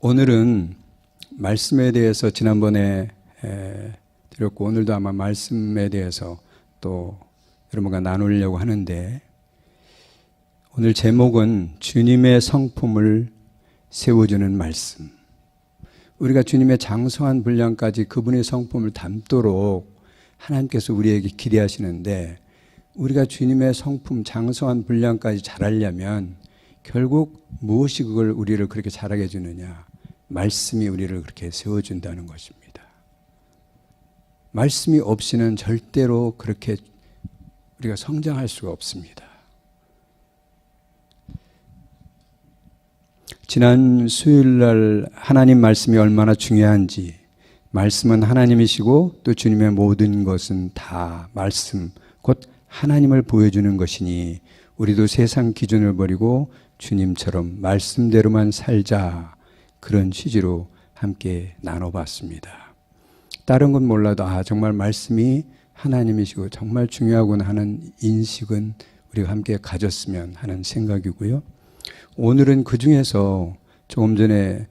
오늘은 말씀에 대해서 지난번에 드렸고 오늘도 아마 말씀에 대해서 또 여러분과 나누려고 하는데, 오늘 제목은 주님의 성품을 세워주는 말씀. 우리가 주님의 장성한 분량까지 그분의 성품을 담도록 하나님께서 우리에게 기대하시는데, 우리가 주님의 성품 장성한 분량까지 잘하려면 결국 무엇이 그걸 우리를 그렇게 잘하게 해주느냐? 말씀이 우리를 그렇게 세워준다는 것입니다. 말씀이 없이는 절대로 그렇게 우리가 성장할 수가 없습니다. 지난 수요일날 하나님 말씀이 얼마나 중요한지, 말씀은 하나님이시고 또 주님의 모든 것은 다 말씀, 곧 하나님을 보여주는 것이니 우리도 세상 기준을 버리고 주님처럼 말씀대로만 살자, 그런 취지로 함께 나눠봤습니다. 다른 건 몰라도 정말 말씀이 하나님이시고 정말 중요하구나 하는 인식은 우리가 함께 가졌으면 하는 생각이고요. 오늘은 그 중에서 조금 전에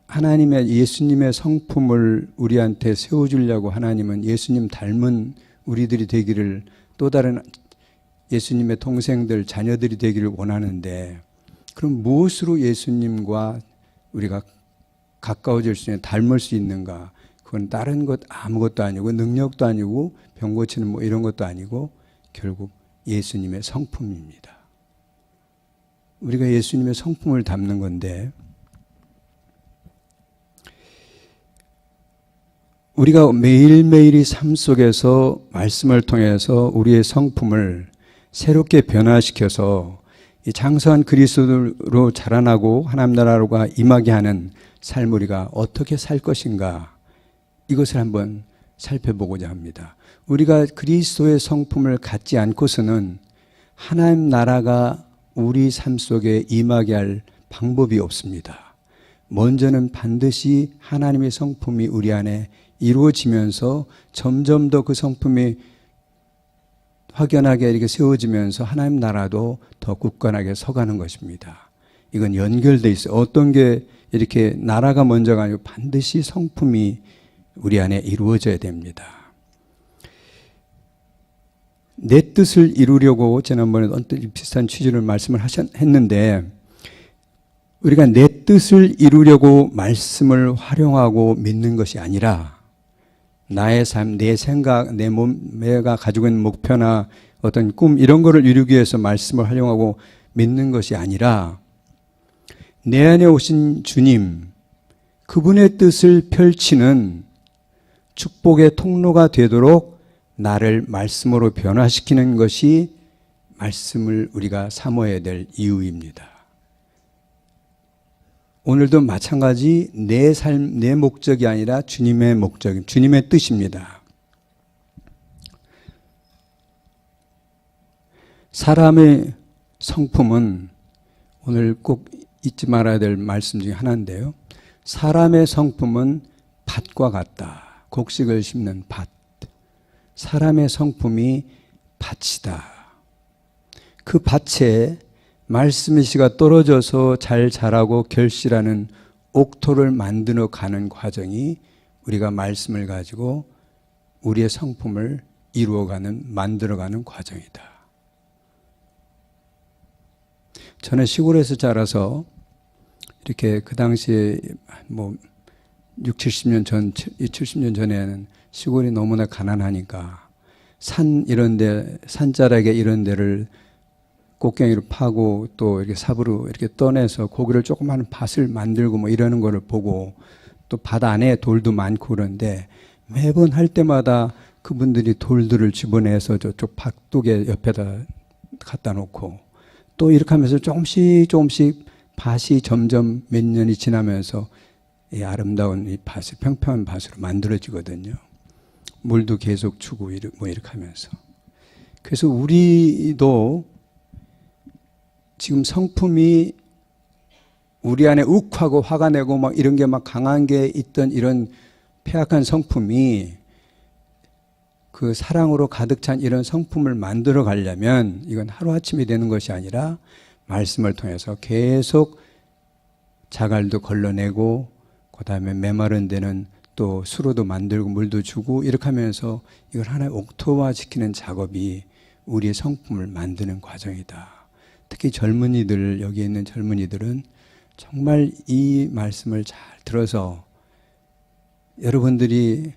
하나님의 예수님의 성품을 우리한테 세워주려고 하나님은 예수님 닮은 우리들이 되기를, 또 다른 예수님의 동생들, 자녀들이 되기를 원하는데, 그럼 무엇으로 예수님과 우리가 가까워질 수 있는, 닮을 수 있는가? 그건 다른 것 아무것도 아니고 능력도 아니고 병 고치는 뭐 이런 것도 아니고 결국 예수님의 성품입니다. 우리가 예수님의 성품을 담는 건데, 우리가 매일매일이 삶 속에서 말씀을 통해서 우리의 성품을 새롭게 변화시켜서 이 장성한 그리스도로 자라나고 하나님 나라가 임하게 하는 삶을 우리가 어떻게 살 것인가, 이것을 한번 살펴보고자 합니다. 우리가 그리스도의 성품을 갖지 않고서는 하나님 나라가 우리 삶 속에 임하게 할 방법이 없습니다. 먼저는 반드시 하나님의 성품이 우리 안에 이루어지면서 점점 더 그 성품이 확연하게 이렇게 세워지면서 하나님 나라도 더 굳건하게 서가는 것입니다. 이건 연결되어 있어요. 어떤 게 이렇게 나라가 먼저가 아니고 반드시 성품이 우리 안에 이루어져야 됩니다. 내 뜻을 이루려고 지난번에 비슷한 취지를 말씀을 했는데, 우리가 내 뜻을 이루려고 말씀을 활용하고 믿는 것이 아니라 나의 삶, 내 생각, 내 몸매가 가지고 있는 목표나 어떤 꿈, 이런 거를 이루기 위해서 말씀을 활용하고 믿는 것이 아니라 내 안에 오신 주님, 그분의 뜻을 펼치는 축복의 통로가 되도록 나를 말씀으로 변화시키는 것이 말씀을 우리가 사모해야 될 이유입니다. 오늘도 마찬가지 내 삶, 내 목적이 아니라 주님의 목적, 주님의 뜻입니다. 사람의 성품은 오늘 꼭 잊지 말아야 될 말씀 중에 하나인데요. 사람의 성품은 밭과 같다. 곡식을 심는 밭. 사람의 성품이 밭이다. 그 밭에 말씀의 씨가 떨어져서 잘 자라고 결실하는 옥토를 만들어 가는 과정이 우리가 말씀을 가지고 우리의 성품을 이루어가는, 만들어가는 과정이다. 저는 시골에서 자라서 이렇게 그 당시에 뭐 70년 전에는 시골이 너무나 가난하니까 산 이런데, 산자락에 이런 데를 꽃갱이로 파고 또 이렇게 삽으로 이렇게 떠내서 고기를 조그마한 밭을 만들고 뭐 이러는 거를 보고, 또 밭 안에 돌도 많고 그런데 매번 할 때마다 그분들이 돌들을 집어내서 저쪽 밭둑에 옆에다 갖다 놓고 또 이렇게 하면서 조금씩 밭이 점점 몇 년이 지나면서 이 아름다운 이 밭을 평평한 밭으로 만들어지거든요. 물도 계속 주고 뭐 이렇게 하면서. 그래서 우리도 지금 성품이 우리 안에 욱하고 화가 내고 막 이런 게 막 강한 게 있던 이런 폐악한 성품이 그 사랑으로 가득 찬 이런 성품을 만들어 가려면 이건 하루아침이 되는 것이 아니라 말씀을 통해서 계속 자갈도 걸러내고 그 다음에 메마른 데는 또 수로도 만들고 물도 주고 이렇게 하면서 이걸 하나의 옥토화 시키는 작업이 우리의 성품을 만드는 과정이다. 특히 젊은이들, 여기 있는 젊은이들은 정말 이 말씀을 잘 들어서 여러분들이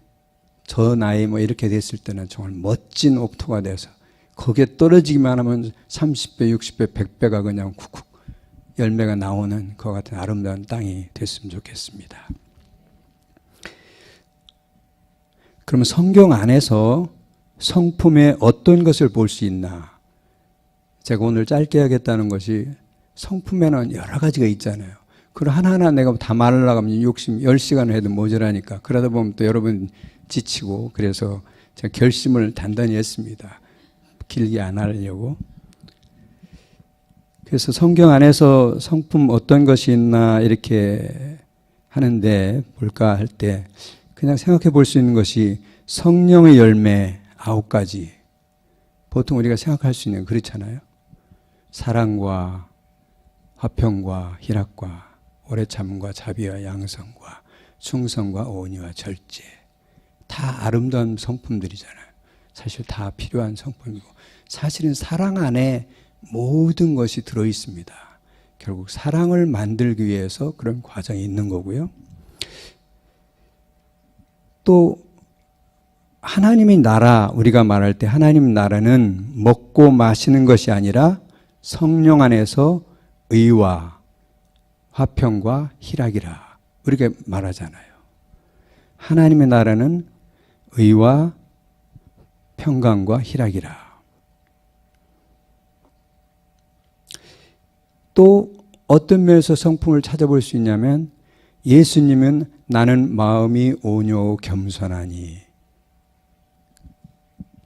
저 나이 뭐 이렇게 됐을 때는 정말 멋진 옥토가 돼서 거기에 떨어지기만 하면 30배, 60배, 100배가 그냥 쿡쿡 열매가 나오는 그와 같은 아름다운 땅이 됐으면 좋겠습니다. 그러면 성경 안에서 성품의 어떤 것을 볼 수 있나? 제가 오늘 짧게 하겠다는 것이 성품에는 여러 가지가 있잖아요. 그걸 하나하나 내가 다 말하려고 하면 10시간을 해도 모자라니까. 그러다 보면 또 여러분 지치고, 그래서 제가 결심을 단단히 했습니다. 길게 안 하려고. 그래서 성경 안에서 성품 어떤 것이 있나 이렇게 하는데 볼까 할 때 그냥 생각해 볼 수 있는 것이 성령의 열매 9가지. 보통 우리가 생각할 수 있는 그렇잖아요. 사랑과 화평과 희락과 오래 참과 자비와 양성과 충성과 온유와 절제. 다 아름다운 성품들이잖아요. 사실 다 필요한 성품이고 사실은 사랑 안에 모든 것이 들어있습니다. 결국 사랑을 만들기 위해서 그런 과정이 있는 거고요. 또 하나님의 나라, 우리가 말할 때 하나님 나라는 먹고 마시는 것이 아니라 성령 안에서 의와 화평과 희락이라 우리가 말하잖아요. 하나님의 나라는 의와 평강과 희락이라. 또 어떤 면에서 성품을 찾아볼 수 있냐면 예수님은 나는 마음이 온유하고 겸손하니,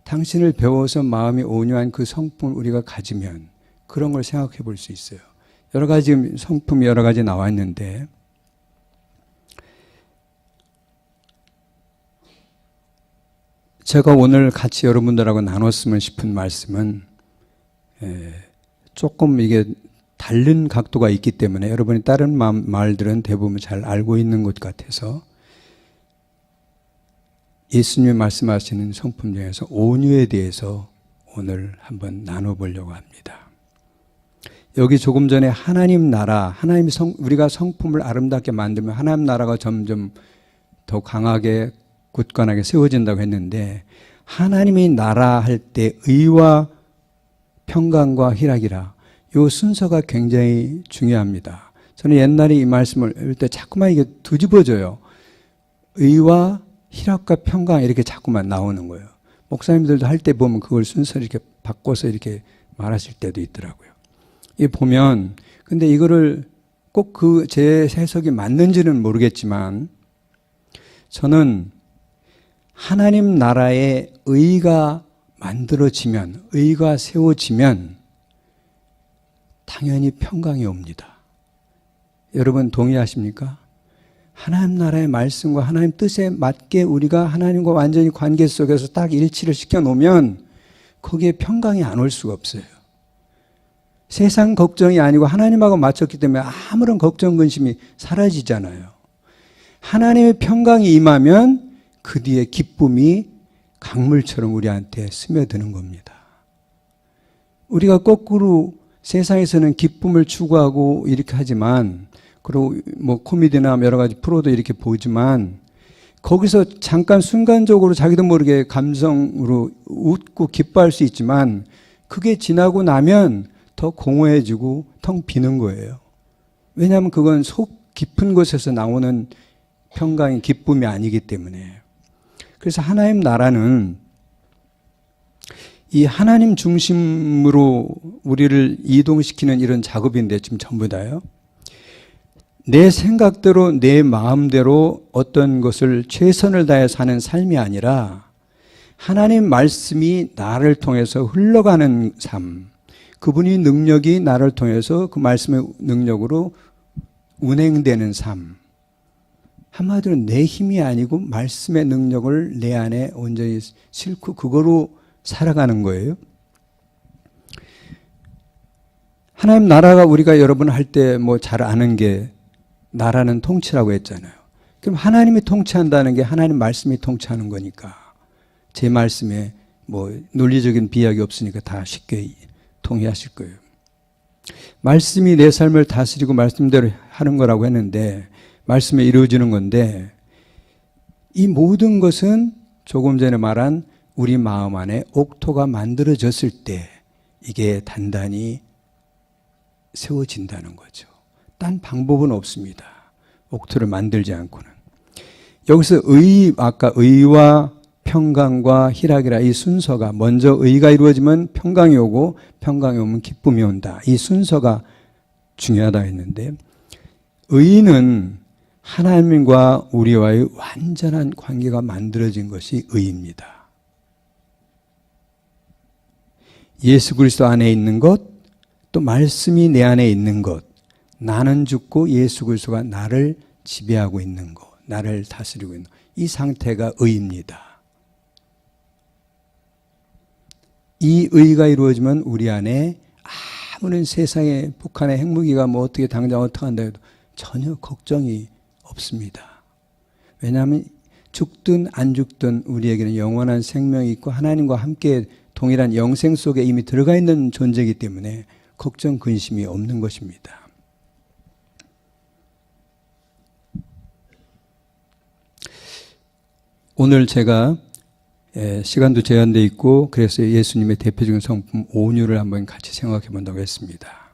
당신을 배워서 마음이 온유한 그 성품을 우리가 가지면 그런 걸 생각해 볼 수 있어요. 여러 가지 성품이 여러 가지 나와 있는데 제가 오늘 같이 여러분들하고 나눴으면 싶은 말씀은 조금 이게 다른 각도가 있기 때문에 여러분이 다른 말들은 대부분 잘 알고 있는 것 같아서 예수님이 말씀하시는 성품 중에서 온유에 대해서 오늘 한번 나눠보려고 합니다. 여기 조금 전에 하나님 나라, 우리가 성품을 아름답게 만들면 하나님 나라가 점점 더 강하게 굳건하게 세워진다고 했는데 하나님의 나라 할 때 의와 평강과 희락이라 이 순서가 굉장히 중요합니다. 저는 옛날에 이 말씀을 할 때 자꾸만 이게 뒤집어져요. 의와 희락과 평강 이렇게 자꾸만 나오는 거예요. 목사님들도 할 때 보면 그걸 순서를 이렇게 바꿔서 이렇게 말하실 때도 있더라고요. 이 보면 근데 이거를 꼭 그 제 해석이 맞는지는 모르겠지만 저는 하나님 나라의 의가 만들어지면, 의가 세워지면 당연히 평강이 옵니다. 여러분 동의하십니까? 하나님 나라의 말씀과 하나님 뜻에 맞게 우리가 하나님과 완전히 관계 속에서 딱 일치를 시켜놓으면 거기에 평강이 안 올 수가 없어요. 세상 걱정이 아니고 하나님하고 맞췄기 때문에 아무런 걱정 근심이 사라지잖아요. 하나님의 평강이 임하면 그 뒤에 기쁨이 강물처럼 우리한테 스며드는 겁니다. 우리가 거꾸로 세상에서는 기쁨을 추구하고 이렇게 하지만, 그리고 뭐 코미디나 여러 가지 프로도 이렇게 보지만 거기서 잠깐 순간적으로 자기도 모르게 감성으로 웃고 기뻐할 수 있지만 그게 지나고 나면 더 공허해지고 텅 비는 거예요. 왜냐하면 그건 속 깊은 곳에서 나오는 평강의 기쁨이 아니기 때문에. 그래서 하나님 나라는 이 하나님 중심으로 우리를 이동시키는 이런 작업인데 지금 전부 다요. 내 생각대로 내 마음대로 어떤 것을 최선을 다해 사는 삶이 아니라 하나님 말씀이 나를 통해서 흘러가는 삶, 그분의 능력이 나를 통해서 그 말씀의 능력으로 운행되는 삶. 한마디로 내 힘이 아니고 말씀의 능력을 내 안에 온전히 싣고 그거로 살아가는 거예요. 하나님 나라가 우리가 여러분 할 때 뭐 잘 아는 게 나라는 통치라고 했잖아요. 그럼 하나님이 통치한다는 게 하나님 말씀이 통치하는 거니까 제 말씀에 뭐 논리적인 비약이 없으니까 다 쉽게 동의하실 거예요. 말씀이 내 삶을 다스리고 말씀대로 하는 거라고 했는데 말씀에 이루어지는 건데 이 모든 것은 조금 전에 말한 우리 마음 안에 옥토가 만들어졌을 때 이게 단단히 세워진다는 거죠. 딴 방법은 없습니다. 옥토를 만들지 않고는. 여기서 아까 의와 평강과 희락이라 이 순서가 먼저 의가 이루어지면 평강이 오고 평강이 오면 기쁨이 온다. 이 순서가 중요하다 했는데 의는 하나님과 우리와의 완전한 관계가 만들어진 것이 의입니다. 예수 그리스도 안에 있는 것, 또 말씀이 내 안에 있는 것, 나는 죽고 예수 그리스도가 나를 지배하고 있는 것, 나를 다스리고 있는 것, 이 상태가 의입니다. 이 의가 이루어지면 우리 안에 아무런 세상의 북한의 핵무기가 뭐 어떻게 당장 어떻게 한다 해도 전혀 걱정이 없습니다. 왜냐하면 죽든 안 죽든 우리에게는 영원한 생명이 있고 하나님과 함께 동일한 영생 속에 이미 들어가 있는 존재이기 때문에 걱정 근심이 없는 것입니다. 오늘 제가 시간도 제한되어 있고 그래서 예수님의 대표적인 성품 온유를 한번 같이 생각해 본다고 했습니다.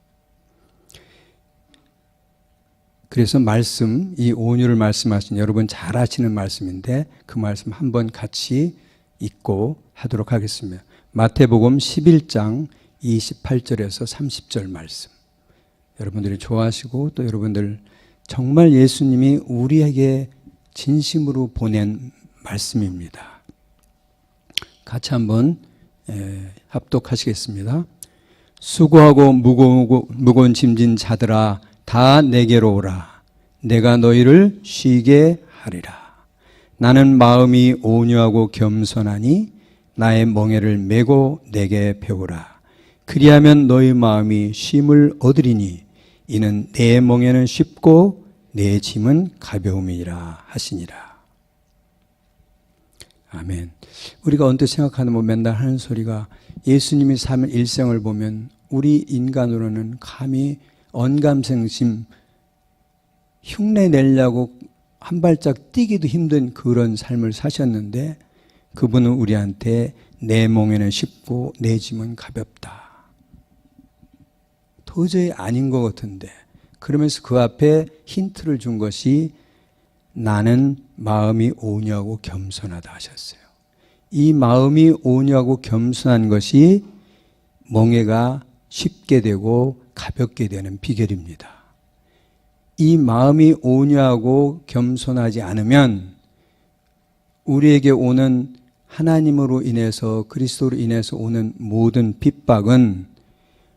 그래서 말씀, 이 온유를 말씀하신 여러분 잘 아시는 말씀인데 그 말씀 한번 같이 읽고 하도록 하겠습니다. 마태복음 11장 28절에서 30절 말씀. 여러분들이 좋아하시고 또 여러분들 정말 예수님이 우리에게 진심으로 보낸 말씀입니다. 같이 한번 합독하시겠습니다. 수고하고 무거운 짐진 자들아 다 내게로 오라. 내가 너희를 쉬게 하리라. 나는 마음이 온유하고 겸손하니 나의 멍에를 메고 내게 배우라. 그리하면 너희 마음이 쉼을 얻으리니 이는 내 멍에는 쉽고 내 짐은 가벼움이라 하시니라. 아멘. 우리가 언뜻 생각하는 뭐 맨날 하는 소리가 예수님이 삶의 일생을 보면 우리 인간으로는 감히 언감생심 흉내 내려고 한 발짝 뛰기도 힘든 그런 삶을 사셨는데 그분은 우리한테 내 멍에는 쉽고 내 짐은 가볍다. 도저히 아닌 것 같은데 그러면서 그 앞에 힌트를 준 것이 나는 마음이 온유하고 겸손하다 하셨어요. 이 마음이 온유하고 겸손한 것이 멍에가 쉽게 되고 가볍게 되는 비결입니다. 이 마음이 온유하고 겸손하지 않으면 우리에게 오는 하나님으로 인해서 그리스도로 인해서 오는 모든 핍박은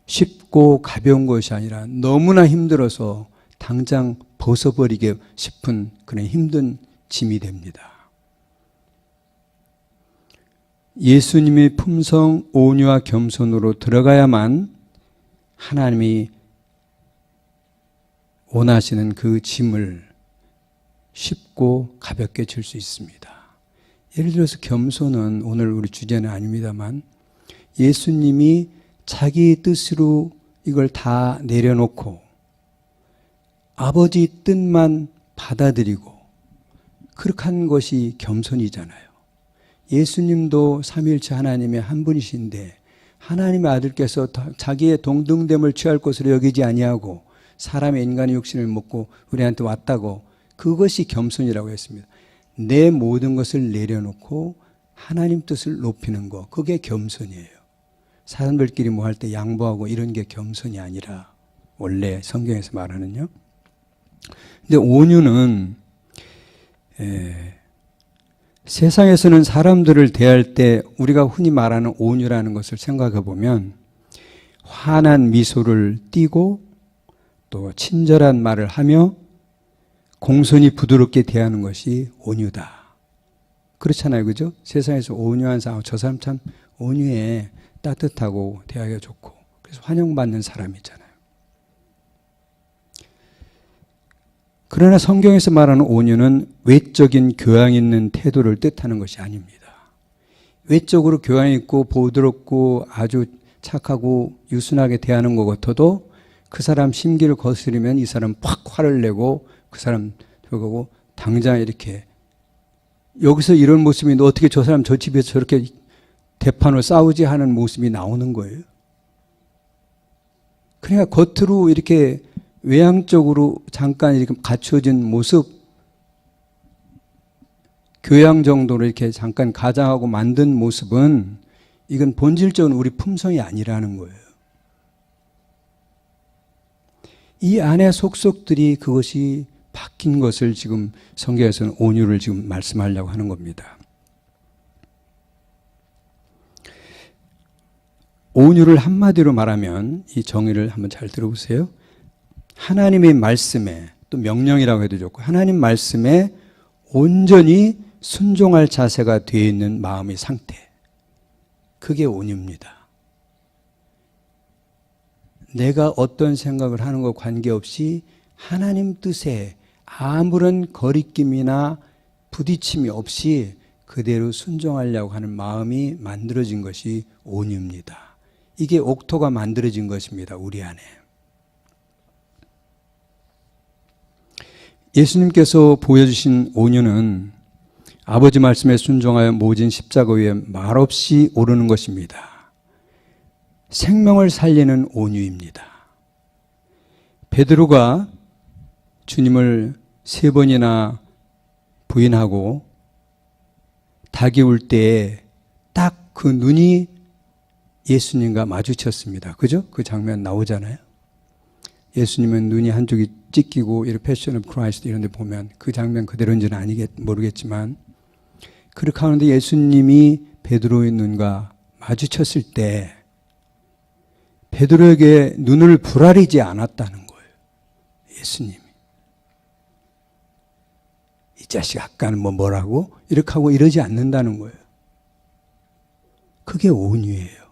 쉽고 가벼운 것이 아니라 너무나 힘들어서 당장 벗어버리게 싶은 그런 힘든 짐이 됩니다. 예수님의 품성 온유와 겸손으로 들어가야만 하나님이 원하시는 그 짐을 쉽고 가볍게 질 수 있습니다. 예를 들어서 겸손은 오늘 우리 주제는 아닙니다만 예수님이 자기 뜻으로 이걸 다 내려놓고 아버지 뜻만 받아들이고 그렇게 한 것이 겸손이잖아요. 예수님도 삼위일체 하나님의 한 분이신데 하나님의 아들께서 자기의 동등됨을 취할 것으로 여기지 아니하고 사람의 인간의 육신을 먹고 우리한테 왔다고 그것이 겸손이라고 했습니다. 내 모든 것을 내려놓고 하나님 뜻을 높이는 것 그게 겸손이에요. 사람들끼리 뭐 할 때 양보하고 이런 게 겸손이 아니라 원래 성경에서 말하는요. 근데 온유는 세상에서는 사람들을 대할 때 우리가 흔히 말하는 온유라는 것을 생각해 보면 환한 미소를 띠고 또 친절한 말을 하며 공손히 부드럽게 대하는 것이 온유다. 그렇잖아요. 그죠? 세상에서 온유한 사람, 저 사람 참 온유해, 따뜻하고 대하기가 좋고 그래서 환영받는 사람이잖아요. 그러나 성경에서 말하는 온유는 외적인 교양 있는 태도를 뜻하는 것이 아닙니다. 외적으로 교양 있고 보드럽고 아주 착하고 유순하게 대하는 것 같아도 그 사람 심기를 거스르면 이 사람 팍 화를 내고 그 사람 들어가고 당장 이렇게 여기서 이런 모습이 너 어떻게 저 사람 저 집에서 저렇게 대판을 싸우지 하는 모습이 나오는 거예요. 그러니까 겉으로 이렇게 외향적으로 잠깐 이렇게 갖춰진 모습, 교양 정도로 이렇게 잠깐 가장하고 만든 모습은 이건 본질적으로 우리 품성이 아니라는 거예요. 이 안의 속속들이 그것이 바뀐 것을 지금 성경에서는 온유를 지금 말씀하려고 하는 겁니다. 온유를 한마디로 말하면 이 정의를 한번 잘 들어보세요. 하나님의 말씀에, 또 명령이라고 해도 좋고 하나님 말씀에 온전히 순종할 자세가 되어 있는 마음의 상태, 그게 온유입니다. 내가 어떤 생각을 하는 것 관계없이 하나님 뜻에 아무런 거리낌이나 부딪힘이 없이 그대로 순종하려고 하는 마음이 만들어진 것이 온유입니다. 이게 옥토가 만들어진 것입니다. 우리 안에. 예수님께서 보여주신 온유는 아버지 말씀에 순종하여 모진 십자가 위에 말없이 오르는 것입니다. 생명을 살리는 온유입니다. 베드로가 주님을 3번이나 부인하고 닭이 울 때에 딱 그 눈이 예수님과 마주쳤습니다. 그죠? 그 장면 나오잖아요. 예수님은 눈이 한쪽이 찢기고 이런 패션 오브 크라이스트 이런 데 보면 그 장면 그대로인지는 모르겠지만 그렇게 하는데 예수님이 베드로의 눈과 마주쳤을 때 베드로에게 눈을 부라리지 않았다는 거예요. 예수님이. 이 자식 아까는 뭐라고? 이렇게 하고 이러지 않는다는 거예요. 그게 온유예요.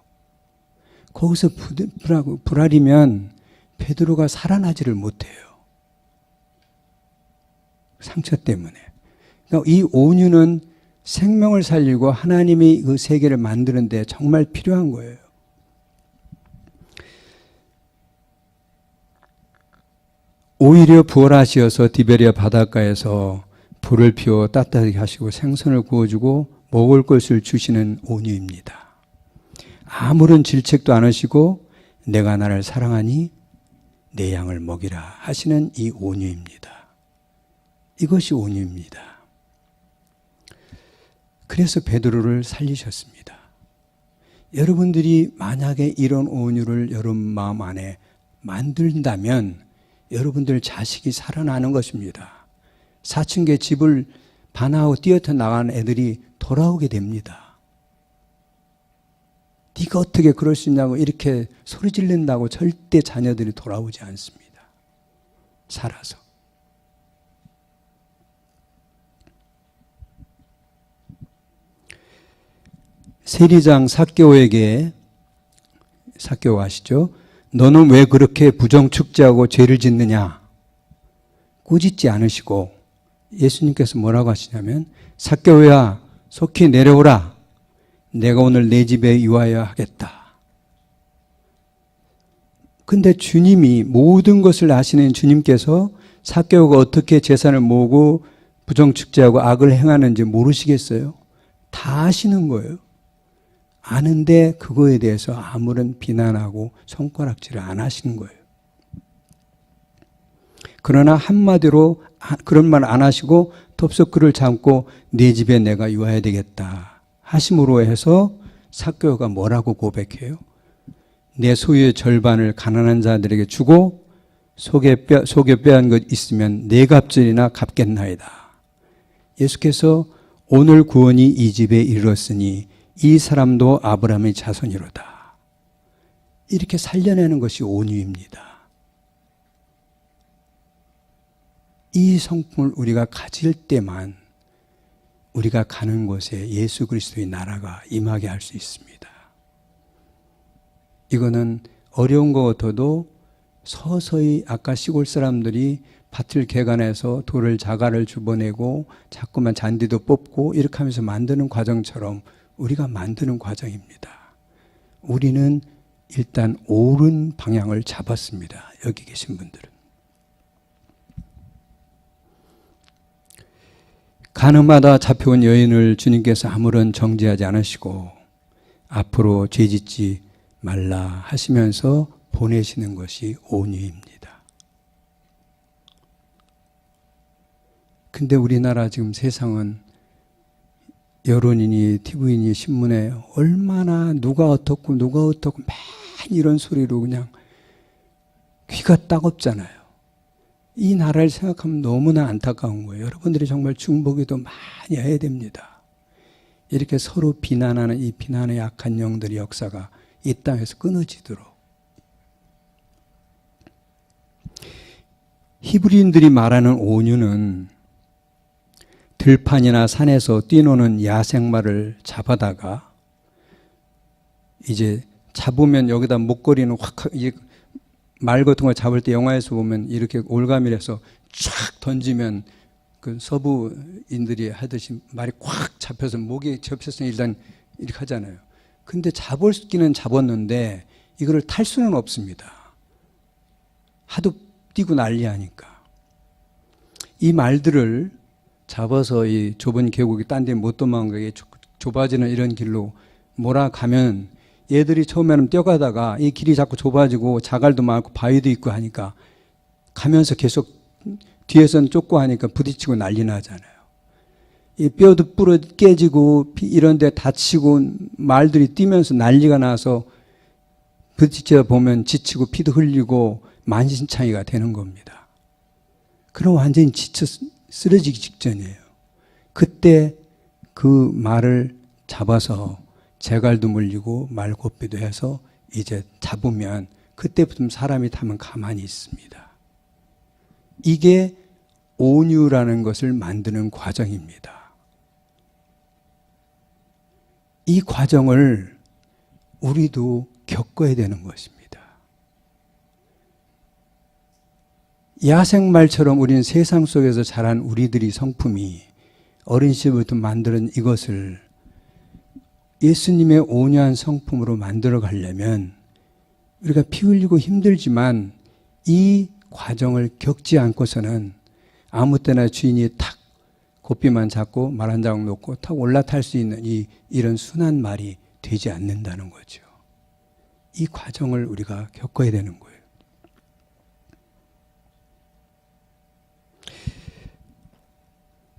거기서 부라리면 베드로가 살아나지를 못해요. 상처 때문에. 그러니까 이 온유는 생명을 살리고 하나님이 그 세계를 만드는 데 정말 필요한 거예요. 오히려 부활하시어서 디베리아 바닷가에서 불을 피워 따뜻하게 하시고 생선을 구워주고 먹을 것을 주시는 온유입니다. 아무런 질책도 안 하시고 내가 나를 사랑하니 내 양을 먹이라 하시는 이 온유입니다. 이것이 온유입니다. 그래서 베드로를 살리셨습니다. 여러분들이 만약에 이런 온유를 여러분 마음 안에 만든다면 여러분들 자식이 살아나는 것입니다. 사춘기에 집을 반하고 뛰어져 나가는 애들이 돌아오게 됩니다. 네가 어떻게 그럴 수 있냐고 이렇게 소리 지른다고 절대 자녀들이 돌아오지 않습니다. 살아서. 세리장 삭개오에게, 삭개오 아시죠? 너는 왜 그렇게 부정축제하고 죄를 짓느냐? 꾸짖지 않으시고 예수님께서 뭐라고 하시냐면 삭개오야 속히 내려오라. 내가 오늘 내 집에 유하여 하겠다. 근데 주님이 모든 것을 아시는 주님께서 삭개오가 어떻게 재산을 모으고 부정축제하고 악을 행하는지 모르시겠어요? 다 아시는 거예요. 아는데 그거에 대해서 아무런 비난하고 손가락질을 안 하시는 거예요. 그러나 한마디로 그런 말 안 하시고 덥석 그를 잡고 내 집에 내가 유하해야 되겠다 하심으로 해서 삭개오가 뭐라고 고백해요? 내 소유의 절반을 가난한 자들에게 주고 속에 빼앗은 것 있으면 네 갑절이나 갚겠나이다. 예수께서 오늘 구원이 이 집에 이르렀으니 이 사람도 아브라함의 자손이로다. 이렇게 살려내는 것이 온유입니다. 이 성품을 우리가 가질 때만 우리가 가는 곳에 예수 그리스도의 나라가 임하게 할 수 있습니다. 이거는 어려운 것 같아도 서서히 아까 시골 사람들이 밭을 개간해서 돌을 자갈을 집어내고 자꾸만 잔디도 뽑고 이렇게 하면서 만드는 과정처럼 우리가 만드는 과정입니다. 우리는 일단 옳은 방향을 잡았습니다. 여기 계신 분들은. 가늠하다 잡혀온 여인을 주님께서 아무런 정죄하지 않으시고 앞으로 죄짓지 말라 하시면서 보내시는 것이 온유입니다. 근데 우리나라 지금 세상은 여론이니 TV니 신문에 얼마나 누가 어떻고 맨 이런 소리로 그냥 귀가 따갑잖아요. 이 나라를 생각하면 너무나 안타까운 거예요. 여러분들이 정말 중보기도 많이 해야 됩니다. 이렇게 서로 비난하는 이 비난의 약한 영들의 역사가 이 땅에서 끊어지도록. 히브리인들이 말하는 온유는 들판이나 산에서 뛰노는 야생마를 잡아다가 이제 잡으면 여기다 목걸이는 확 말 같은 거 잡을 때 영화에서 보면 이렇게 올가미를 해서 쫙 던지면 그 서부인들이 하듯이 말이 꽉 잡혀서 목에 접혀서 일단 이렇게 하잖아요. 근데 잡을기는 잡았는데 이거를 탈 수는 없습니다. 하도 뛰고 난리하니까. 이 말들을 잡아서 이 좁은 계곡이 딴 데 못 도망가게 좁아지는 이런 길로 몰아가면 얘들이 처음에는 뛰어가다가 이 길이 자꾸 좁아지고 자갈도 많고 바위도 있고 하니까 가면서 계속 뒤에서는 쫓고 하니까 부딪히고 난리 나잖아요. 이 뼈도 부러 깨지고 이런 데 다치고 말들이 뛰면서 난리가 나서 부딪혀 보면 지치고 피도 흘리고 만신창이가 되는 겁니다. 그럼 완전히 지쳐 쓰러지기 직전이에요. 그때 그 말을 잡아서 재갈도 물리고 말고삐도 해서 이제 잡으면 그때부터 사람이 타면 가만히 있습니다. 이게 온유라는 것을 만드는 과정입니다. 이 과정을 우리도 겪어야 되는 것입니다. 야생말처럼 우리는 세상 속에서 자란 우리들이 성품이 어린 시절부터 만드는 이것을 예수님의 온유한 성품으로 만들어 가려면 우리가 피 흘리고 힘들지만 이 과정을 겪지 않고서는 아무 때나 주인이 탁 고삐만 잡고 말 한 자국 놓고 탁 올라탈 수 있는 이런 순한 말이 되지 않는다는 거죠. 이 과정을 우리가 겪어야 되는 거예요.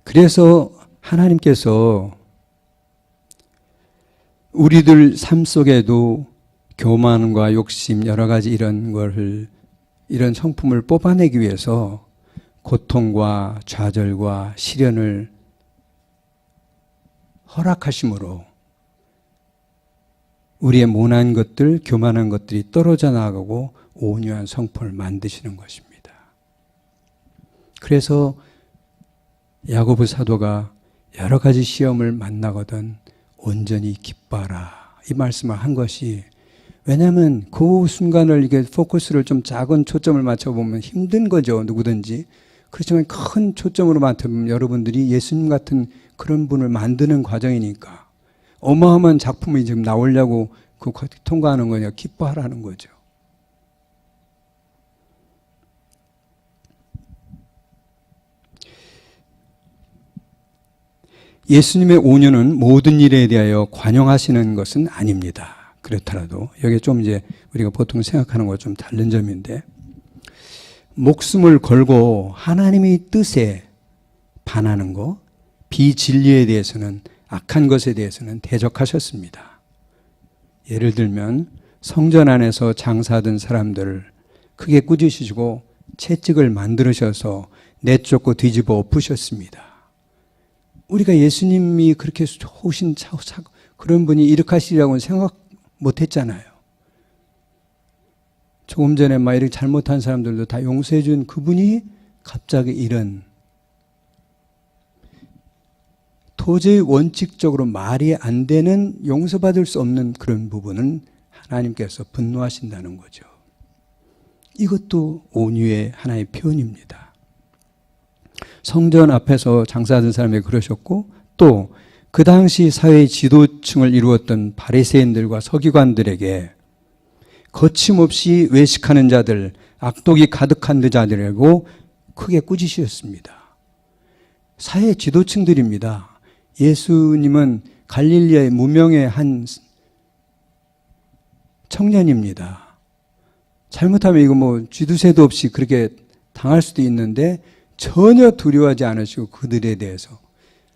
그래서 하나님께서 우리들 삶 속에도 교만과 욕심 여러 가지 이런 성품을 뽑아내기 위해서 고통과 좌절과 시련을 허락하심으로 우리의 모난 것들, 교만한 것들이 떨어져 나가고 온유한 성품을 만드시는 것입니다. 그래서 야고보 사도가 여러 가지 시험을 만나거든 온전히 기뻐하라 이 말씀을 한 것이, 왜냐하면 그 순간을 이게 포커스를 좀 작은 초점을 맞춰보면 힘든 거죠. 누구든지. 그렇지만 큰 초점으로 맞춰보면 여러분들이 예수님 같은 그런 분을 만드는 과정이니까 어마어마한 작품이 지금 나오려고 그 통과하는 거냐, 기뻐하라는 거죠. 예수님의 온유는 모든 일에 대하여 관용하시는 것은 아닙니다. 그렇더라도 여기 좀 이제 우리가 보통 생각하는 것과 좀 다른 점인데, 목숨을 걸고 하나님의 뜻에 반하는 것, 비진리에 대해서는, 악한 것에 대해서는 대적하셨습니다. 예를 들면 성전 안에서 장사하던 사람들을 크게 꾸짖으시고 채찍을 만들으셔서 내쫓고 뒤집어 엎으셨습니다. 우리가 예수님이 그렇게 좋으신 그런 분이 이렇게 하시리라고는 생각 못했잖아요. 조금 전에 막 이렇게 잘못한 사람들도 다 용서해 준 그분이 갑자기 이런, 도저히 원칙적으로 말이 안 되는, 용서받을 수 없는 그런 부분은 하나님께서 분노하신다는 거죠. 이것도 온유의 하나의 표현입니다. 성전 앞에서 장사하던 사람에게 그러셨고, 또 그 당시 사회 지도층을 이루었던 바리새인들과 서기관들에게 거침없이 외식하는 자들, 악독이 가득한 자들이라고 크게 꾸짖으셨습니다. 사회 지도층들입니다. 예수님은 갈릴리아의 무명의 한 청년입니다. 잘못하면 이거 뭐 쥐두새도 없이 그렇게 당할 수도 있는데 전혀 두려워하지 않으시고 그들에 대해서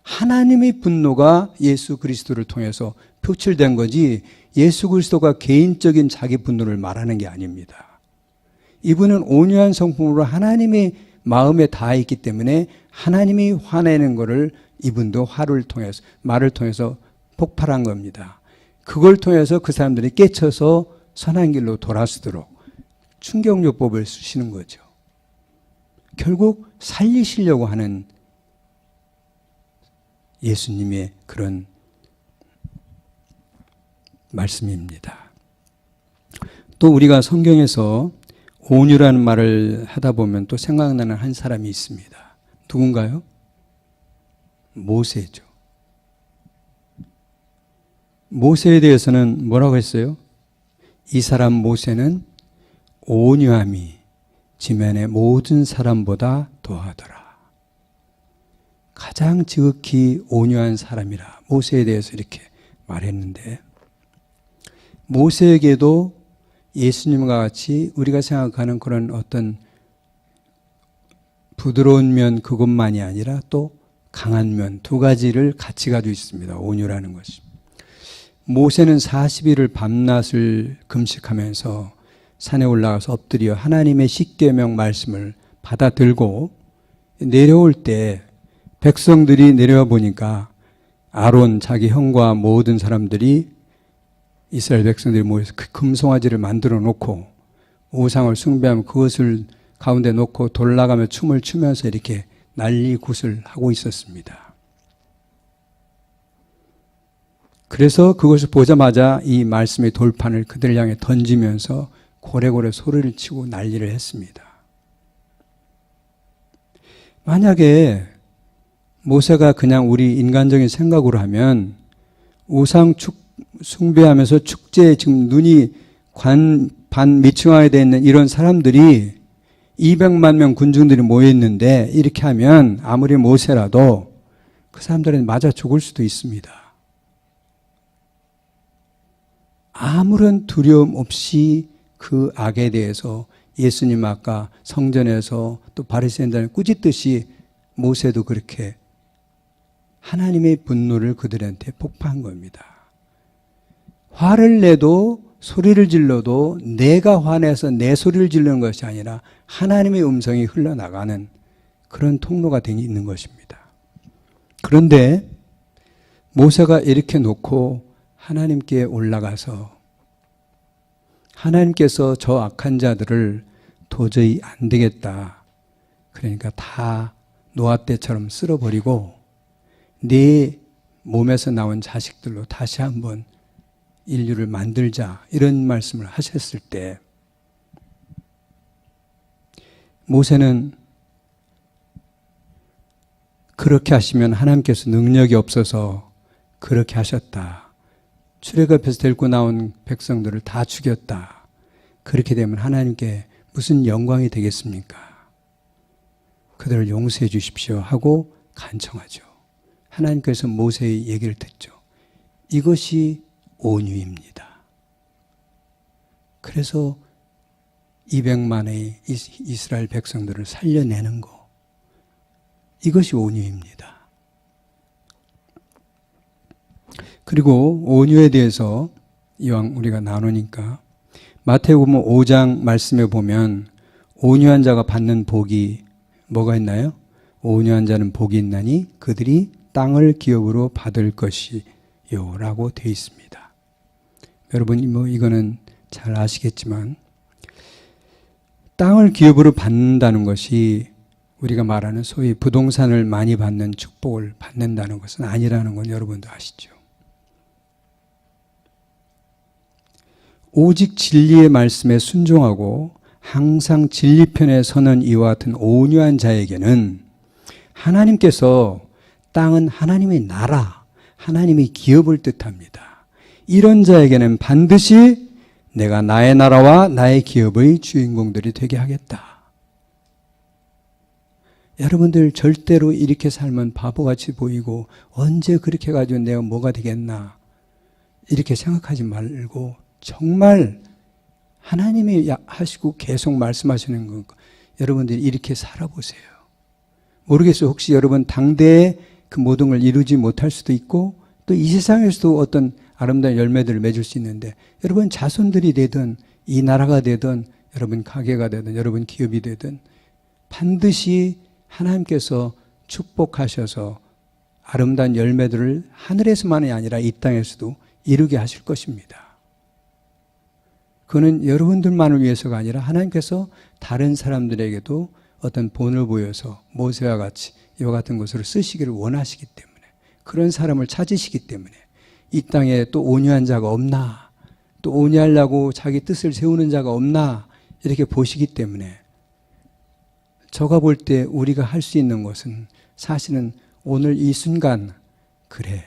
하나님의 분노가 예수 그리스도를 통해서 표출된 거지 예수 그리스도가 개인적인 자기 분노를 말하는 게 아닙니다. 이분은 온유한 성품으로 하나님의 마음에 닿아 있기 때문에 하나님이 화내는 것을 이분도 말을 통해서 폭발한 겁니다. 그걸 통해서 그 사람들이 깨쳐서 선한 길로 돌아서도록 충격요법을 쓰시는 거죠. 결국 살리시려고 하는 예수님의 그런 말씀입니다. 또 우리가 성경에서 온유라는 말을 하다 보면 또 생각나는 한 사람이 있습니다. 누군가요? 모세죠. 모세에 대해서는 뭐라고 했어요? 이 사람 모세는 온유함이 지면의 모든 사람보다 더하더라. 가장 지극히 온유한 사람이라 모세에 대해서 이렇게 말했는데, 모세에게도 예수님과 같이 우리가 생각하는 그런 어떤 부드러운 면 그것만이 아니라 또 강한 면 두 가지를 같이 가지고 있습니다. 온유라는 것이. 모세는 40일을 밤낮을 금식하면서 산에 올라가서 엎드려 하나님의 십계명 말씀을 받아들고 내려올 때 백성들이 내려와 보니까 아론 자기 형과 모든 사람들이 이스라엘 백성들이 모여서 그 금송아지를 만들어 놓고 우상을 숭배하면 그것을 가운데 놓고 돌아가며 춤을 추면서 이렇게 난리굿을 하고 있었습니다. 그래서 그것을 보자마자 이 말씀의 돌판을 그들을 향해 던지면서 고래고래 소리를 치고 난리를 했습니다. 만약에 모세가 그냥 우리 인간적인 생각으로 하면 우상 숭배하면서 축제에 지금 눈이 반 미층화에 되어 있는 이런 사람들이 200만 명 군중들이 모여있는데 이렇게 하면 아무리 모세라도 그 사람들은 맞아 죽을 수도 있습니다. 아무런 두려움 없이 그 악에 대해서 예수님 아까 성전에서 또 바리새인들을 꾸짖듯이 모세도 그렇게 하나님의 분노를 그들한테 폭파한 겁니다. 화를 내도 소리를 질러도 내가 화내서 내 소리를 지르는 것이 아니라 하나님의 음성이 흘러나가는 그런 통로가 되어 있는 것입니다. 그런데 모세가 이렇게 놓고 하나님께 올라가서 하나님께서 저 악한 자들을 도저히 안 되겠다. 그러니까 다 노아 때처럼 쓸어버리고 네 몸에서 나온 자식들로 다시 한번 인류를 만들자 이런 말씀을 하셨을 때 모세는 그렇게 하시면 하나님께서 능력이 없어서 그렇게 하셨다. 출애굽에서 데리고 나온 백성들을 다 죽였다. 그렇게 되면 하나님께 무슨 영광이 되겠습니까? 그들을 용서해 주십시오 하고 간청하죠. 하나님께서 모세의 얘기를 듣죠. 이것이 온유입니다. 그래서 200만의 이스라엘 백성들을 살려내는 거, 이것이 온유입니다. 그리고 온유에 대해서 이왕 우리가 나누니까 마태복음 5장 말씀에 보면 온유한 자가 받는 복이 뭐가 있나요? 온유한 자는 복이 있나니 그들이 땅을 기업으로 받을 것이요 라고 되어 있습니다. 여러분 이거는 잘 아시겠지만 땅을 기업으로 받는다는 것이 우리가 말하는 소위 부동산을 많이 받는 축복을 받는다는 것은 아니라는 건 여러분도 아시죠. 오직 진리의 말씀에 순종하고 항상 진리 편에 서는 이와 같은 온유한 자에게는 하나님께서 땅은 하나님의 나라, 하나님의 기업을 뜻합니다. 이런 자에게는 반드시 내가 나의 나라와 나의 기업의 주인공들이 되게 하겠다. 여러분들 절대로 이렇게 살면 바보같이 보이고 언제 그렇게 가지고 내가 뭐가 되겠나 이렇게 생각하지 말고 정말 하나님이 하시고 계속 말씀하시는 거 여러분들이 이렇게 살아보세요. 모르겠어요. 혹시 여러분 당대에 그 모든 걸 이루지 못할 수도 있고 또 이 세상에서도 어떤 아름다운 열매들을 맺을 수 있는데 여러분 자손들이 되든 이 나라가 되든 여러분 가게가 되든 여러분 기업이 되든 반드시 하나님께서 축복하셔서 아름다운 열매들을 하늘에서만이 아니라 이 땅에서도 이루게 하실 것입니다. 그거는 여러분들만을 위해서가 아니라 하나님께서 다른 사람들에게도 어떤 본을 보여서 모세와 같이 이와 같은 것으로 쓰시기를 원하시기 때문에 그런 사람을 찾으시기 때문에 이 땅에 또 온유한 자가 없나 또 온유하려고 자기 뜻을 세우는 자가 없나 이렇게 보시기 때문에 저가 볼 때 우리가 할 수 있는 것은 사실은 오늘 이 순간 그래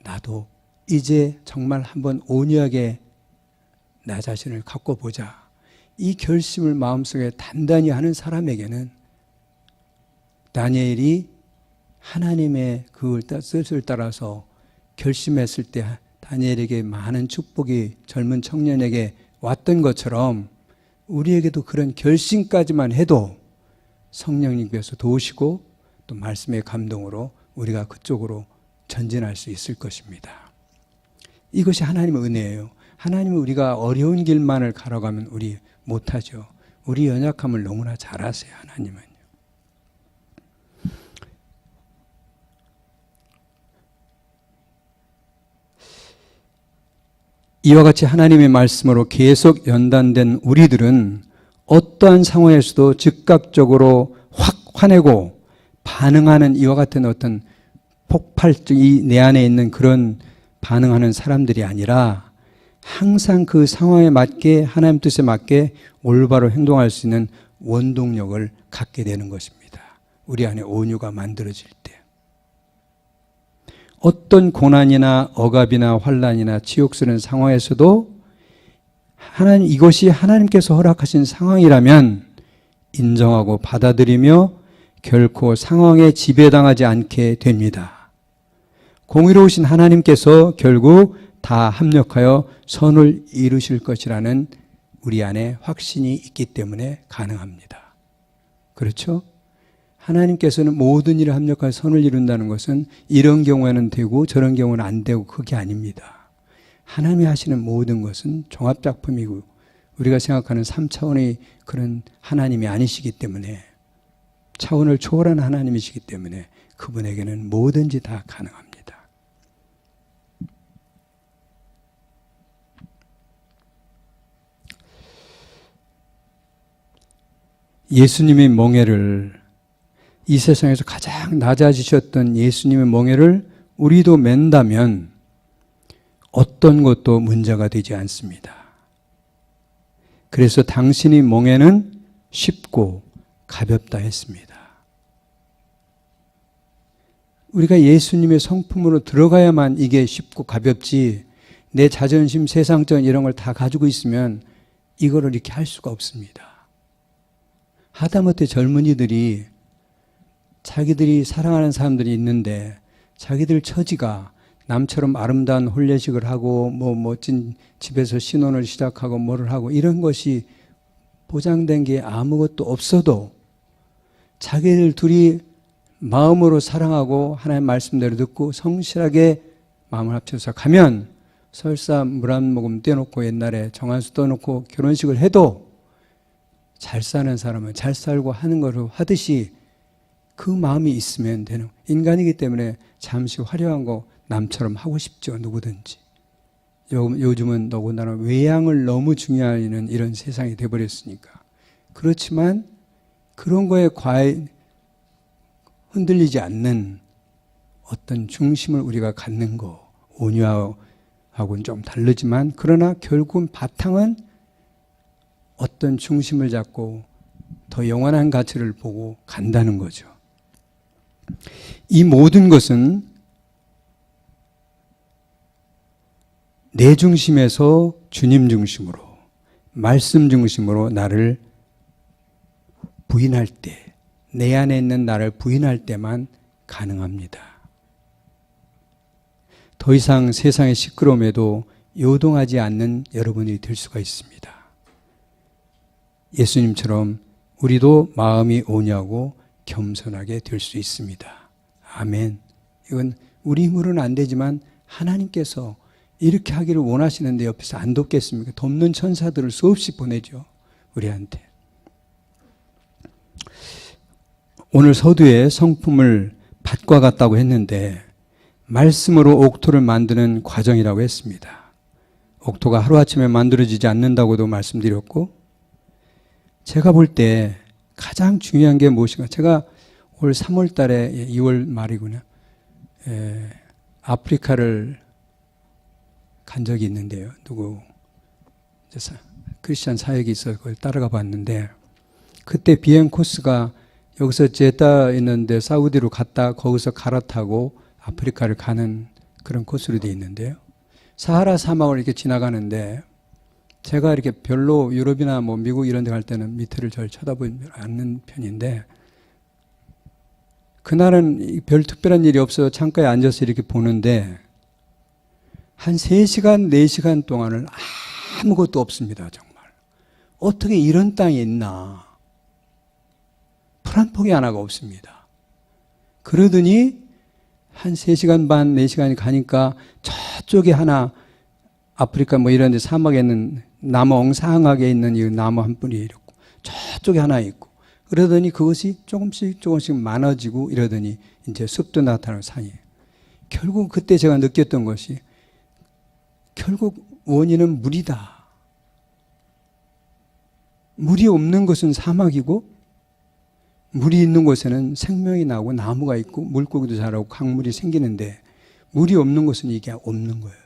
나도 이제 정말 한번 온유하게 나 자신을 갖고 보자. 이 결심을 마음속에 단단히 하는 사람에게는 다니엘이 하나님의 그 뜻을 따라서 결심했을 때 다니엘에게 많은 축복이 젊은 청년에게 왔던 것처럼 우리에게도 그런 결심까지만 해도 성령님께서 도우시고 또 말씀의 감동으로 우리가 그쪽으로 전진할 수 있을 것입니다. 이것이 하나님의 은혜예요. 하나님은 우리가 어려운 길만을 가러가면 우리 못하죠. 우리 연약함을 너무나 잘 아세요. 하나님은. 이와 같이 하나님의 말씀으로 계속 연단된 우리들은 어떠한 상황에서도 즉각적으로 확 화내고 반응하는 이와 같은 어떤 폭발적 내 안에 있는 그런 반응하는 사람들이 아니라 항상 그 상황에 맞게 하나님 뜻에 맞게 올바로 행동할 수 있는 원동력을 갖게 되는 것입니다. 우리 안에 온유가 만들어질 때. 어떤 고난이나 억압이나 환난이나 치욕스러운 상황에서도 이것이 하나님께서 허락하신 상황이라면 인정하고 받아들이며 결코 상황에 지배당하지 않게 됩니다. 공의로우신 하나님께서 결국 다 합력하여 선을 이루실 것이라는 우리 안에 확신이 있기 때문에 가능합니다. 그렇죠? 하나님께서는 모든 일을 합력하여 선을 이룬다는 것은 이런 경우에는 되고 저런 경우는 안 되고 그게 아닙니다. 하나님이 하시는 모든 것은 종합작품이고 우리가 생각하는 3차원의 그런 하나님이 아니시기 때문에 차원을 초월한 하나님이시기 때문에 그분에게는 뭐든지 다 가능합니다. 예수님의 멍에를 이 세상에서 가장 낮아지셨던 예수님의 멍에를 우리도 맨다면 어떤 것도 문제가 되지 않습니다. 그래서 당신의 멍에는 쉽고 가볍다 했습니다. 우리가 예수님의 성품으로 들어가야만 이게 쉽고 가볍지 내 자존심, 세상적 이런 걸 다 가지고 있으면 이거를 이렇게 할 수가 없습니다. 하다못해 젊은이들이 자기들이 사랑하는 사람들이 있는데 자기들 처지가 남처럼 아름다운 혼례식을 하고 뭐 멋진 집에서 신혼을 시작하고 뭐를 하고 이런 것이 보장된 게 아무것도 없어도 자기들 둘이 마음으로 사랑하고 하나님 말씀대로 듣고 성실하게 마음을 합쳐서 가면 설사 물 한 모금 떼놓고 옛날에 정한수 떠놓고 결혼식을 해도 잘 사는 사람은 잘 살고 하는 거로 하듯이 그 마음이 있으면 되는 인간이기 때문에 잠시 화려한 거 남처럼 하고 싶죠. 누구든지. 요즘은 더군다나 외양을 너무 중요하는 이런 세상이 돼버렸으니까. 그렇지만 그런 거에 흔들리지 않는 어떤 중심을 우리가 갖는 거 온유하고는 좀 다르지만 그러나 결국은 바탕은 어떤 중심을 잡고 더 영원한 가치를 보고 간다는 거죠. 이 모든 것은 내 중심에서 주님 중심으로, 말씀 중심으로 나를 부인할 때, 내 안에 있는 나를 부인할 때만 가능합니다. 더 이상 세상의 시끄러움에도 요동하지 않는 여러분이 될 수가 있습니다. 예수님처럼 우리도 마음이 오냐고 겸손하게 될 수 있습니다. 아멘. 이건 우리 힘으로는 안 되지만 하나님께서 이렇게 하기를 원하시는데 옆에서 안 돕겠습니까? 돕는 천사들을 수없이 보내죠. 우리한테. 오늘 서두에 성품을 밭과 같다고 했는데 말씀으로 옥토를 만드는 과정이라고 했습니다. 옥토가 하루아침에 만들어지지 않는다고도 말씀드렸고, 제가 볼 때 가장 중요한 게 무엇인가. 제가 올 3월 달에 2월 말이구나. 아프리카를 간 적이 있는데요. 크리스찬 사역이 있어서 그걸 따라가 봤는데, 그때 비행 코스가 여기서 제다 있는데 사우디로 갔다 거기서 갈아타고 아프리카를 가는 그런 코스로 되어 있는데요. 사하라 사막을 이렇게 지나가는데 제가 이렇게 별로 유럽이나 뭐 미국 이런 데 갈 때는 밑을 잘 쳐다보지 않는 편인데, 그날은 별 특별한 일이 없어서 창가에 앉아서 이렇게 보는데 한 3시간, 4시간 동안은 아무것도 없습니다. 정말. 어떻게 이런 땅이 있나. 풀 한 폭이 하나가 없습니다. 그러더니 한 3시간 반, 4시간이 가니까 저쪽에 하나, 아프리카 뭐 이런 데 사막에 있는 나무 엉상하게 있는 이 나무 한 뿌리 이렇고, 저쪽에 하나 있고, 그러더니 그것이 조금씩 많아지고 이러더니 이제 숲도 나타나는 산이에요. 결국 그때 제가 느꼈던 것이, 결국 원인은 물이다. 물이 없는 것은 사막이고, 물이 있는 곳에는 생명이 나고 나무가 있고 물고기도 자라고 강물이 생기는데, 물이 없는 곳은 이게 없는 거예요.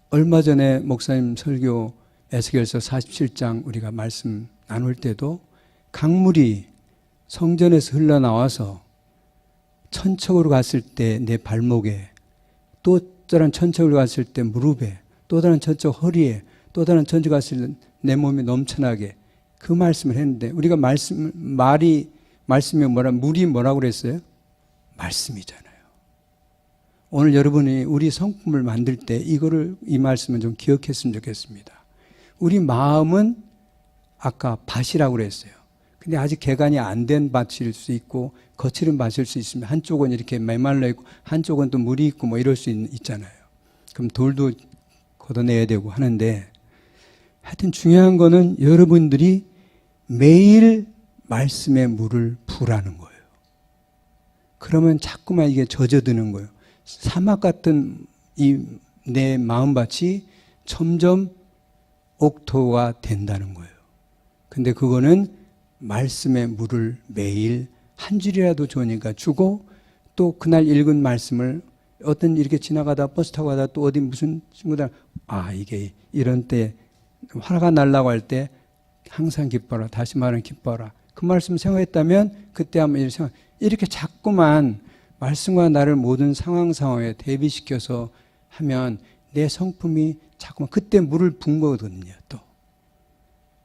얼마 전에 목사님 설교 에스겔서 47장 우리가 말씀 나눌 때도 강물이 성전에서 흘러나와서 천척으로 갔을 때 내 발목에, 또 다른 천척으로 갔을 때 무릎에, 또 다른 천척 허리에, 또 다른 천척 갔을 때 내 몸에 넘쳐나게, 그 말씀을 했는데, 우리가 말씀이 물이 뭐라고 그랬어요? 말씀이잖아요. 오늘 여러분이 우리 성품을 만들 때 이 말씀은 좀 기억했으면 좋겠습니다. 우리 마음은 아까 밭이라고 그랬어요. 근데 아직 개간이 안 된 밭일 수 있고 거칠은 밭일 수 있습니다. 한쪽은 이렇게 메말라 있고 한쪽은 또 물이 있고 뭐 이럴 수 있잖아요. 그럼 돌도 걷어내야 되고 하는데, 하여튼 중요한 거는 여러분들이 매일 말씀에 물을 부으라는 거예요. 그러면 자꾸만 이게 젖어드는 거예요. 사막 같은 이 내 마음밭이 점점 옥토가 된다는 거예요. 근데 그거는 말씀에 물을 매일 한 줄이라도 좋으니까 주고, 또 그날 읽은 말씀을 어떤 이렇게 지나가다 버스 타고 가다 또 어디 무슨 친구들, 이게 이런 때 화가 날라고 할 때 항상 기뻐라, 다시 말하면 기뻐라, 그 말씀 생각했다면 그때 한번 이렇게 자꾸만 말씀과 나를 모든 상황에 대비시켜서 하면 내 성품이 자꾸만 그때 물을 붓는 거거든요.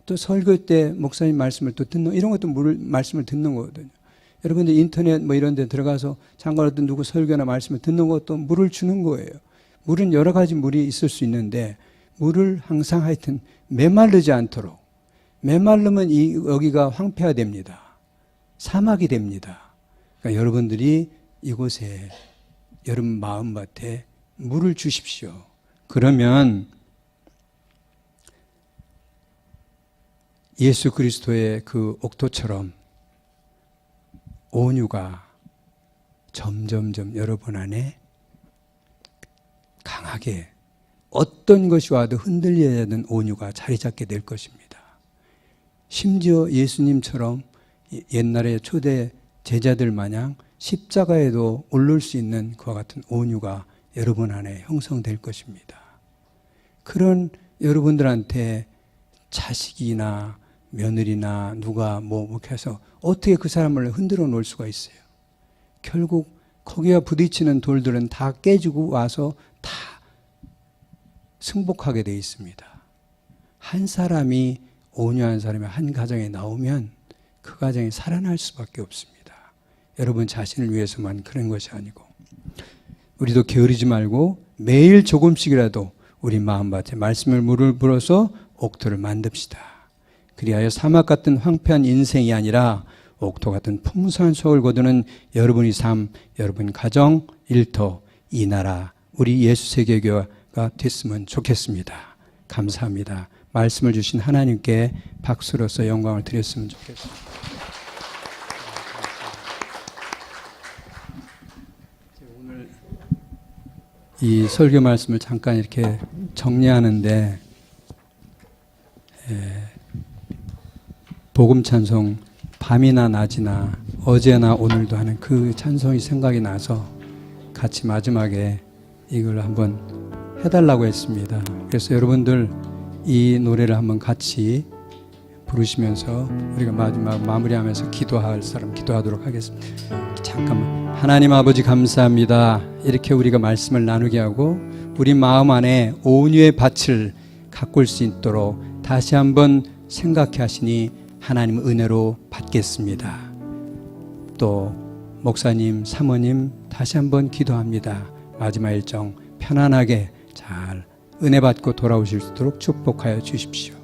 또 설교 때 목사님 말씀을 또 듣는, 이런 것도 말씀을 듣는 거거든요. 여러분들 인터넷 뭐 이런 데 들어가서 잠깐 어떤 누구 설교나 말씀을 듣는 것도 물을 주는 거예요. 물은 여러 가지 물이 있을 수 있는데, 물을 항상 하여튼 메마르지 않도록, 메마르면 여기가 황폐화됩니다. 사막이 됩니다. 그러니까 여러분들이 이곳에 여러분 마음밭에 물을 주십시오. 그러면 예수 그리스도의 그 옥토처럼 온유가 점점점 여러분 안에 강하게, 어떤 것이 와도 흔들려야 하는 온유가 자리 잡게 될 것입니다. 심지어 예수님처럼 옛날에 초대 제자들 마냥 십자가에도 오를 수 있는 그와 같은 온유가 여러분 안에 형성될 것입니다. 그런 여러분들한테 자식이나 며느리나 누가 뭐 해서 어떻게 그 사람을 흔들어 놓을 수가 있어요. 결국 거기와 부딪히는 돌들은 다 깨지고 와서 다 승복하게 되어 있습니다. 한 사람이 온유한 사람이 한 가정에 나오면 그 가정이 살아날 수밖에 없습니다. 여러분 자신을 위해서만 그런 것이 아니고 우리도 게으르지 말고 매일 조금씩이라도 우리 마음밭에 말씀을 물을 불어서 옥토를 만듭시다. 그리하여 사막 같은 황폐한 인생이 아니라 옥토 같은 풍성한 소을 거두는 여러분의 삶, 여러분 가정, 일터, 이 나라, 우리 예수세계교회가 됐으면 좋겠습니다. 감사합니다. 말씀을 주신 하나님께 박수로서 영광을 드렸으면 좋겠습니다. 오늘 이 설교 말씀을 잠깐 이렇게 정리하는데 복음 찬송 밤이나 낮이나 어제나 오늘도 하는 그 찬송이 생각이 나서 같이 마지막에 이걸 한번 해달라고 했습니다. 그래서 여러분들 이 노래를 한번 같이 부르시면서 우리가 마지막 마무리하면서 기도할 사람 기도하도록 하겠습니다. 잠깐만. 하나님 아버지 감사합니다. 이렇게 우리가 말씀을 나누게 하고 우리 마음 안에 온유의 밭을 가꿀 수 있도록 다시 한번 생각해 하시니 하나님 은혜로 받겠습니다. 또 목사님, 사모님 다시 한번 기도합니다. 마지막 일정 편안하게 잘 은혜 받고 돌아오실 수 있도록 축복하여 주십시오.